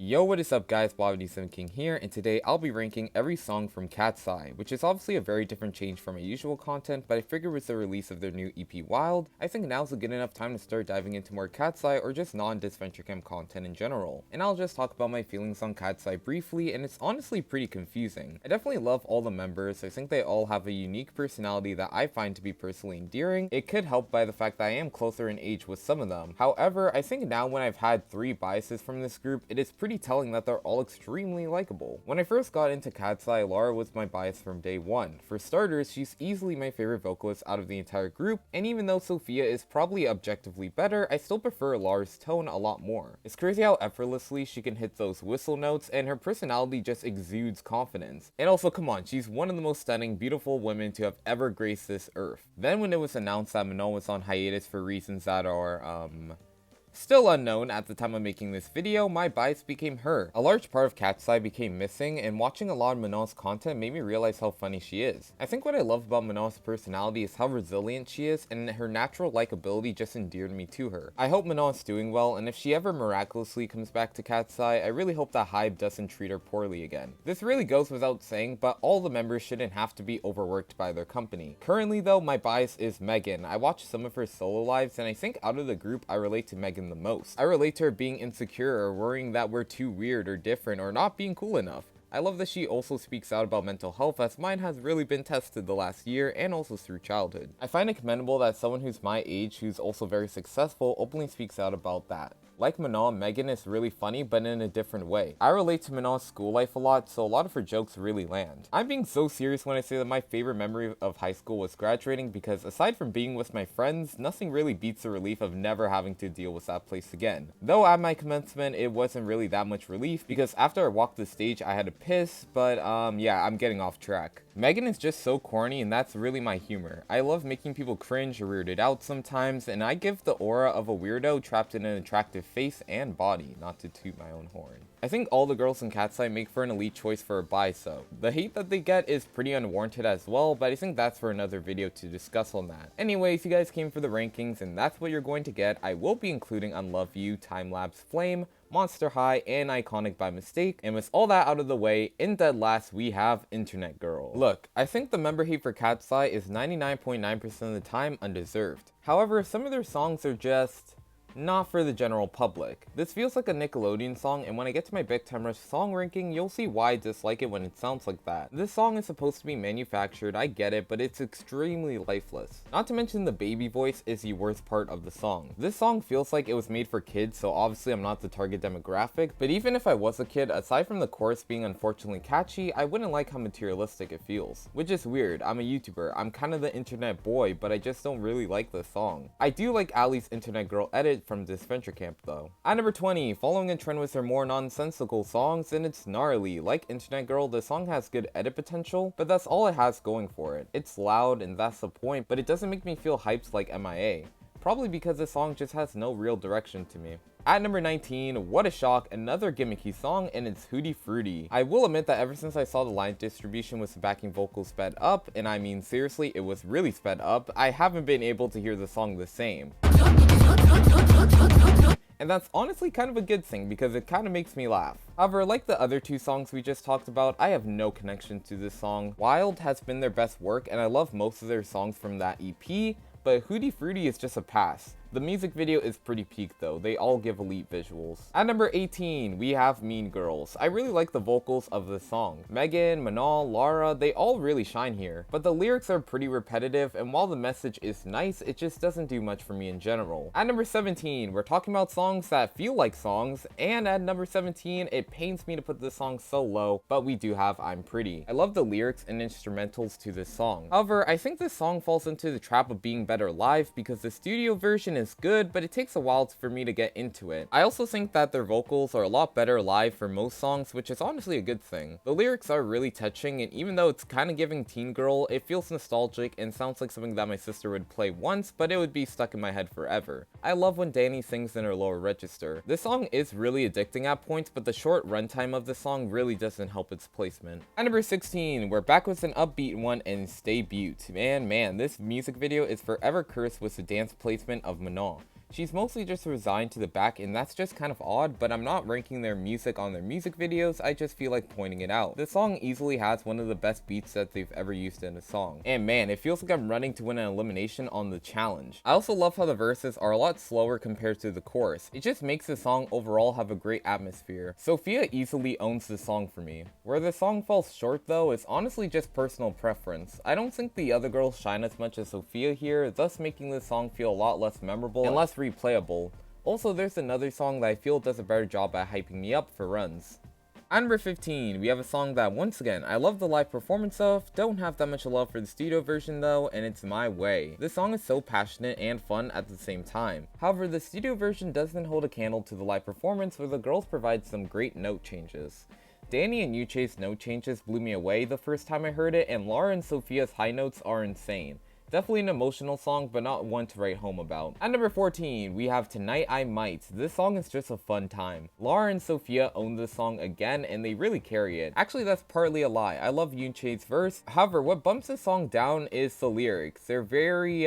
Yo, what is up guys, Bob87 King here, and today I'll be ranking every song from Katseye, which is obviously a very different change from my usual content, but I figured with the release of their new EP Wild, I think now's a good enough time to start diving into more Katseye or just non-Disventure Camp content in general. And I'll just talk about my feelings on Katseye briefly, and it's honestly pretty confusing. I definitely love all the members. I think they all have a unique personality that I find to be personally endearing. It could help by the fact that I am closer in age with some of them. However, I think now when I've had 3 biases from this group, it is pretty telling that they're all extremely likable. When I first got into Katseye, Lara was my bias from day one. For starters, she's easily my favorite vocalist out of the entire group, and even though Sophia is probably objectively better, I still prefer Lara's tone a lot more. It's crazy how effortlessly she can hit those whistle notes, and her personality just exudes confidence. And also, come on, she's one of the most stunning, beautiful women to have ever graced this earth. Then when it was announced that Manon was on hiatus for reasons that are, still unknown at the time of making this video, my bias became her. A large part of Katseye became missing, and watching a lot of Manon's content made me realize how funny she is. I think what I love about Manon's personality is how resilient she is, and her natural likability just endeared me to her. I hope Manon's doing well, and if she ever miraculously comes back to Katseye, I really hope that Hybe doesn't treat her poorly again. This really goes without saying, but all the members shouldn't have to be overworked by their company. Currently though, my bias is Megan. I watched some of her solo lives, and I think out of the group, I relate to Megan the most. I relate to her being insecure or worrying that we're too weird or different or not being cool enough. I love that she also speaks out about mental health, as mine has really been tested the last year and also through childhood. I find it commendable that someone who's my age, who's also very successful, openly speaks out about that. Like Manon, Megan is really funny, but in a different way. I relate to Manon's school life a lot, so a lot of her jokes really land. I'm being so serious when I say that my favorite memory of high school was graduating, because aside from being with my friends, nothing really beats the relief of never having to deal with that place again. Though at my commencement, it wasn't really that much relief, because after I walked the stage, I had to piss, but yeah, I'm getting off track. Megan is just so corny, and that's really my humor. I love making people cringe or weirded out sometimes, and I give the aura of a weirdo trapped in an attractive face and body, not to toot my own horn. I think all the girls in Katseye make for an elite choice for a bias though. The hate that they get is pretty unwarranted as well, but I think that's for another video to discuss on that. Anyways, you guys came for the rankings, and that's what you're going to get. I will be including Unlove You, Time-Lapse Flame, Monster High, and Iconic by Mistake, and with all that out of the way, in dead last we have Internet Girl. Look, I think the member hate for Katseye is 99.9% of the time undeserved. However, some of their songs are just not for the general public. This feels like a Nickelodeon song, and when I get to my Big Time Rush song ranking, you'll see why I dislike it when it sounds like that. This song is supposed to be manufactured, I get it, but it's extremely lifeless. Not to mention the baby voice is the worst part of the song. This song feels like it was made for kids, so obviously I'm not the target demographic, but even if I was a kid, aside from the chorus being unfortunately catchy, I wouldn't like how materialistic it feels. Which is weird, I'm a YouTuber, I'm kind of the internet boy, but I just don't really like this song. I do like Ali's Internet Girl edit from Disventure Camp though. At number 20, following a trend with their more nonsensical songs, and it's gnarly. Like Internet Girl, the song has good edit potential, but that's all it has going for it. It's loud, and that's the point, but it doesn't make me feel hyped like MIA. Probably because this song just has no real direction to me. At number 19, what a shock, another gimmicky song, and it's Hootie Fruity. I will admit that ever since I saw the line distribution with the backing vocals sped up, and I mean seriously, it was really sped up, I haven't been able to hear the song the same. And that's honestly kind of a good thing, because it kind of makes me laugh. However, like the other 2 songs we just talked about, I have no connection to this song. Wild has been their best work, and I love most of their songs from that EP, but Hootie Fruity is just a pass. The music video is pretty peak though, they all give elite visuals. At number 18, we have Mean Girls. I really like the vocals of this song. Megan, Manon, Lara, they all really shine here. But the lyrics are pretty repetitive, and while the message is nice, it just doesn't do much for me in general. At number 17, we're talking about songs that feel like songs, and at number 17, it pains me to put this song so low, but we do have I'm Pretty. I love the lyrics and instrumentals to this song. However, I think this song falls into the trap of being better live, because the studio version is good, but it takes a while for me to get into it. I also think that their vocals are a lot better live for most songs, which is honestly a good thing. The lyrics are really touching, and even though it's kind of giving teen girl, it feels nostalgic and sounds like something that my sister would play once, but it would be stuck in my head forever. I love when Danny sings in her lower register. This song is really addicting at points, but the short runtime of the song really doesn't help its placement. At number 16, we're back with an upbeat one, and Stay Beaut. Man, this music video is forever cursed with the dance placement of Manon. She's mostly just resigned to the back, and that's just kind of odd, but I'm not ranking their music on their music videos, I just feel like pointing it out. This song easily has one of the best beats that they've ever used in a song. And man, it feels like I'm running to win an elimination on the challenge. I also love how the verses are a lot slower compared to the chorus. It just makes the song overall have a great atmosphere. Sophia easily owns the song for me. Where the song falls short though is honestly just personal preference. I don't think the other girls shine as much as Sophia here, thus making this song feel a lot less memorable and less replayable. Also, there's another song that I feel does a better job at hyping me up for runs. At number 15, we have a song that, once again, I love the live performance of, don't have that much love for the studio version though, and it's My Way. This song is so passionate and fun at the same time. However, the studio version doesn't hold a candle to the live performance where the girls provide some great note changes. Danny and Yuche's note changes blew me away the first time I heard it, and Laura and Sophia's high notes are insane. Definitely an emotional song, but not one to write home about. At number 14, we have Tonight I Might. This song is just a fun time. Laura and Sophia own this song again, and they really carry it. Actually, that's partly a lie. I love Yoonchae's verse. However, what bumps this song down is the lyrics. They're very,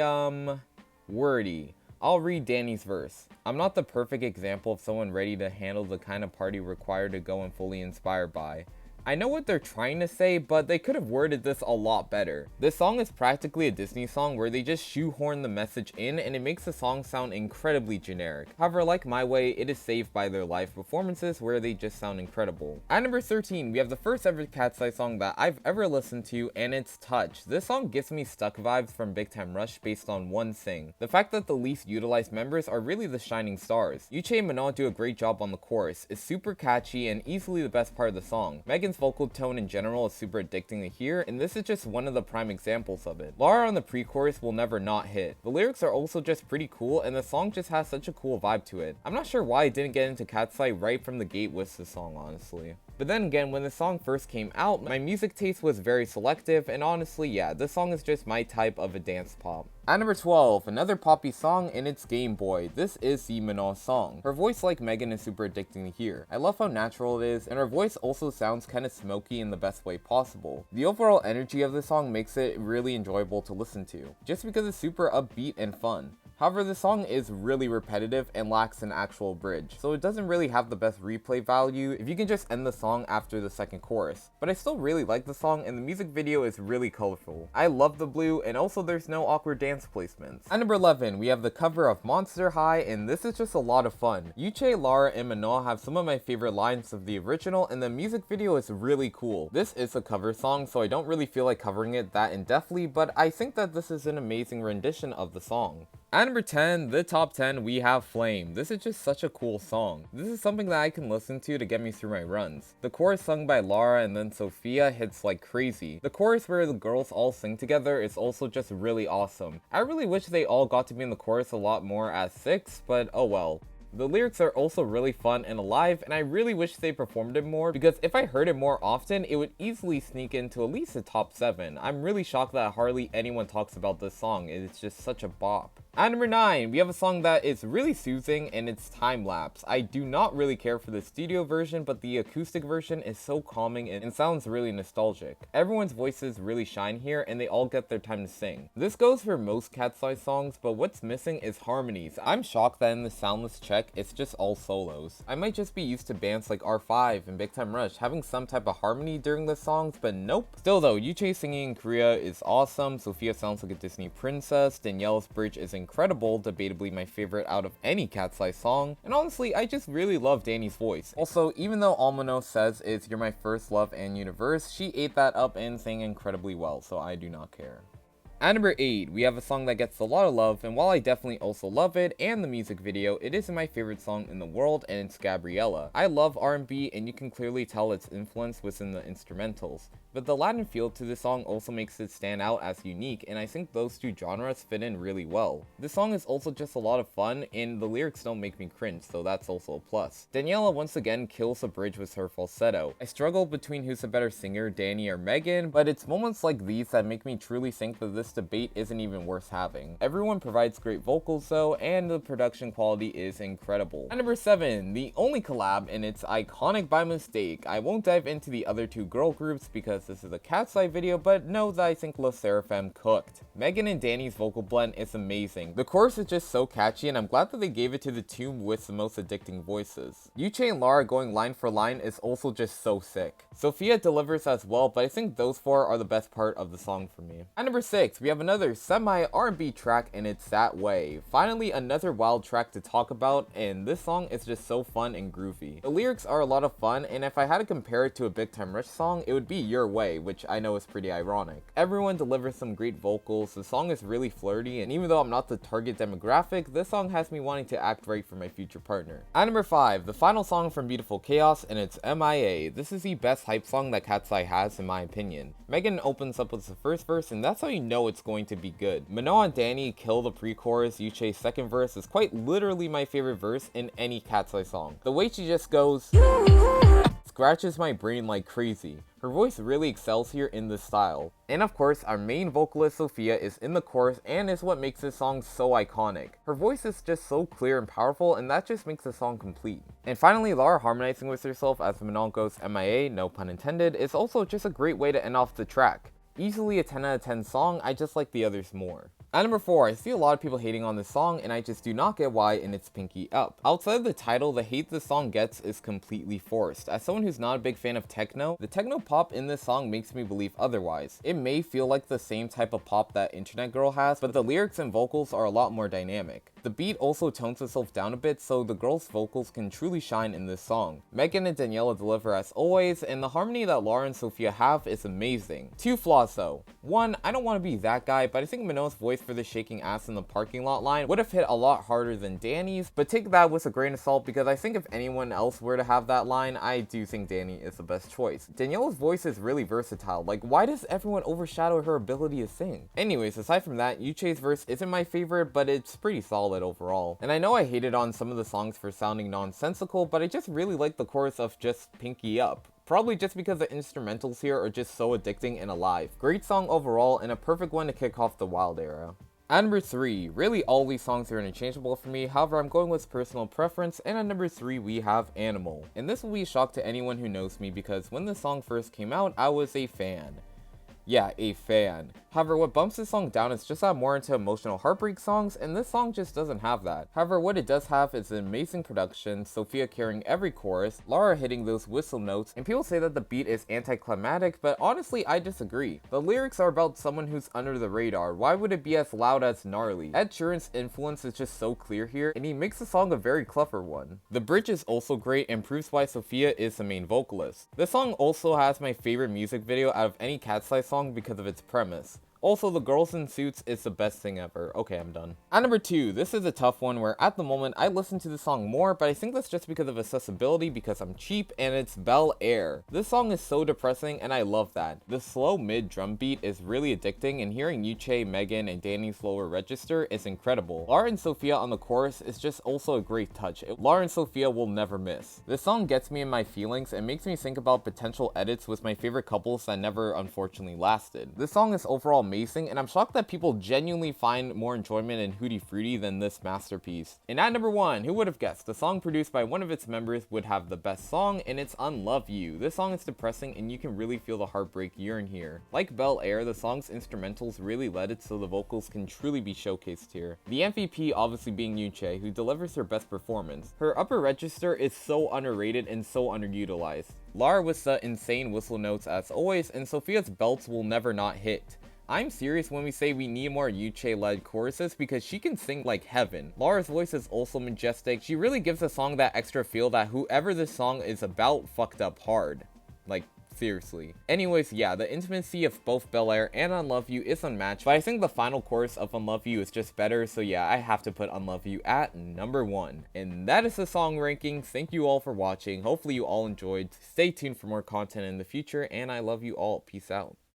wordy. I'll read Danny's verse. I'm not the perfect example of someone ready to handle the kind of party required to go and fully inspired by. I know what they're trying to say, but they could have worded this a lot better. This song is practically a Disney song where they just shoehorn the message in and it makes the song sound incredibly generic. However, like My Way, it is saved by their live performances where they just sound incredible. At number 13, we have the first ever Katseye song that I've ever listened to, and it's Touch. This song gives me Stuck vibes from Big Time Rush based on one thing. The fact that the least utilized members are really the shining stars. Yuchea and Minot do a great job on the chorus. It's super catchy and easily the best part of the song. Megan's vocal tone in general is super addicting to hear, and this is just one of the prime examples of it. Laura on the pre-chorus will never not hit. The lyrics are also just pretty cool, and the song just has such a cool vibe to it. I'm not sure why I didn't get into Katseye right from the gate with this song, honestly. But then again, when the song first came out, my music taste was very selective, and honestly, yeah, this song is just my type of a dance pop. At number 12, another poppy song, and it's Game Boy. This is the Minot song. Her voice, like Megan, is super addicting to hear. I love how natural it is, and her voice also sounds kind of smoky in the best way possible. The overall energy of the song makes it really enjoyable to listen to, just because it's super upbeat and fun. However, the song is really repetitive and lacks an actual bridge, so it doesn't really have the best replay value if you can just end the song after the second chorus. But I still really like the song, and the music video is really colorful. I love the blue, and also there's no awkward dance placements. At number 11, we have the cover of Monster High, and this is just a lot of fun. Yuchea, Laura, and Minot have some of my favorite lines of the original, and the music video is really cool. This is a cover song, so I don't really feel like covering it that in-depthly, but I think that this is an amazing rendition of the song. At number 10, the top 10, we have Flame. This is just such a cool song. This is something that I can listen to get me through my runs. The chorus sung by Laura and then Sophia hits like crazy. The chorus where the girls all sing together is also just really awesome. I really wish they all got to be in the chorus a lot more as 6, but oh well. The lyrics are also really fun and alive, and I really wish they performed it more, because if I heard it more often, it would easily sneak into at least the top 7. I'm really shocked that hardly anyone talks about this song. It's just such a bop. At number 9, we have a song that is really soothing, and it's Time Lapse. I do not really care for the studio version, but the acoustic version is so calming and sounds really nostalgic. Everyone's voices really shine here, and they all get their time to sing. This goes for most Katseye songs, but what's missing is harmonies. I'm shocked that in the Soundless Check, it's just all solos. I might just be used to bands like R5 and Big Time Rush having some type of harmony during the songs, but nope. Still though, Yuchea singing in Korea is awesome, Sophia sounds like a Disney princess, Danielle's bridge is incredible, debatably my favorite out of any Katseye song, and honestly, I just really love Danny's voice. Also, even though all Minot says is "You're my first love and universe," she ate that up and sang incredibly well, so I do not care. At number 8, we have a song that gets a lot of love, and while I definitely also love it and the music video, it isn't my favorite song in the world, and it's Gabriella. I love R&B, and you can clearly tell its influence within the instrumentals. But the Latin feel to this song also makes it stand out as unique, and I think those two genres fit in really well. This song is also just a lot of fun, and the lyrics don't make me cringe, so that's also a plus. Daniela once again kills the bridge with her falsetto. I struggle between who's a better singer, Danny or Megan, but it's moments like these that make me truly think that this this debate isn't even worth having. Everyone provides great vocals though, and the production quality is incredible. At number 7, the only collab, and it's iconic by mistake. I won't dive into the other two girl groups because this is a Katseye video, but know that I think La Seraphim cooked. Megan and Danny's vocal blend is amazing. The chorus is just so catchy, and I'm glad that they gave it to the two with the most addicting voices. Yuche and Lara going line for line is also just so sick. Sophia delivers as well, but I think those four are the best part of the song for me. At number 6, we have another semi-R&B track, and it's That Way. Finally, another wild track to talk about, and this song is just so fun and groovy. The lyrics are a lot of fun, and if I had to compare it to a Big Time Rush song, it would be Your Way, which I know is pretty ironic. Everyone delivers some great vocals, the song is really flirty, and even though I'm not the target demographic, this song has me wanting to act right for my future partner. At number 5, the final song from Beautiful Chaos, and it's MIA. This is the best hype song that Katseye has in my opinion. Megan opens up with the first verse, and that's how you know it's going to be good. Manoa and Danny kill the pre-chorus. Yuche's second verse is quite literally my favorite verse in any Katseye song. The way she just goes scratches my brain like crazy. Her voice really excels here in this style. And of course, our main vocalist Sophia is in the chorus and is what makes this song so iconic. Her voice is just so clear and powerful, and that just makes the song complete. And finally, Lara harmonizing with herself as Manon goes MIA, no pun intended, is also just a great way to end off the track. Easily a 10 out of 10 song, I just like the others more. At number 4, I see a lot of people hating on this song, and I just do not get why, and it's Pinky Up. Outside of the title, the hate this song gets is completely forced. As someone who's not a big fan of techno, the techno pop in this song makes me believe otherwise. It may feel like the same type of pop that Internet Girl has, but the lyrics and vocals are a lot more dynamic. The beat also tones itself down a bit, so the girls' vocals can truly shine in this song. Megan and Daniela deliver as always, and the harmony that Lara and Sophia have is amazing. 2 flaws though. 1, I don't want to be that guy, but I think Manoa's voice for the shaking ass in the parking lot line would have hit a lot harder than Danny's, but take that with a grain of salt because I think if anyone else were to have that line, I do think Danny is the best choice. Daniela's voice is really versatile, like why does everyone overshadow her ability to sing? Anyways, aside from that, Yuche's verse isn't my favorite, but it's pretty solid overall. And I know I hated on some of the songs for sounding nonsensical, but I just really like the chorus of just Pinky Up. Probably just because the instrumentals here are just so addicting and alive. Great song overall, and a perfect one to kick off the Wild era. At number 3, really all these songs are interchangeable for me, however I'm going with personal preference, and at number 3 we have Animal. And this will be a shock to anyone who knows me because when this song first came out, I was a fan. Yeah, a fan. However, what bumps this song down is just that more into emotional heartbreak songs, and this song just doesn't have that. However, what it does have is an amazing production, Sophia carrying every chorus, Lara hitting those whistle notes, and people say that the beat is anticlimactic, but honestly, I disagree. The lyrics are about someone who's under the radar. Why would it be as loud as gnarly? Ed Sheeran's influence is just so clear here, and he makes the song a very clever one. The bridge is also great and proves why Sophia is the main vocalist. This song also has my favorite music video out of any Katseye song because of its premise. Also, the girls in suits is the best thing ever. Okay, I'm done. At number 2, this is a tough one where at the moment I listen to the song more, but I think that's just because of accessibility because I'm cheap, and it's Bel Air. This song is so depressing and I love that. The slow mid drum beat is really addicting, and hearing Yuche, Megan, and Danny's lower register is incredible. Lara and Sophia on the chorus is just also a great touch. Lara and Sophia will never miss. This song gets me in my feelings and makes me think about potential edits with my favorite couples that never unfortunately lasted. This song is overall amazing, and I'm shocked that people genuinely find more enjoyment in Hootie Fruity than this masterpiece. And at number 1, who would have guessed, the song produced by one of its members would have the best song, and it's Unlove You. This song is depressing, and you can really feel the heartbreak yearn here. Like Bel Air, the song's instrumentals really let it so the vocals can truly be showcased here. The MVP obviously being Yuche, who delivers her best performance. Her upper register is so underrated and so underutilized. Lara with the insane whistle notes as always, and Sophia's belts will never not hit. I'm serious when we say we need more Yuche-led choruses because she can sing like heaven. Lara's voice is also majestic. She really gives the song that extra feel that whoever this song is about fucked up hard. Like, seriously. Anyways, yeah, the intimacy of both Bel Air and Unlove You is unmatched, but I think the final chorus of Unlove You is just better, so yeah, I have to put Unlove You at number 1. And that is the song ranking. Thank you all for watching. Hopefully you all enjoyed. Stay tuned for more content in the future, and I love you all. Peace out.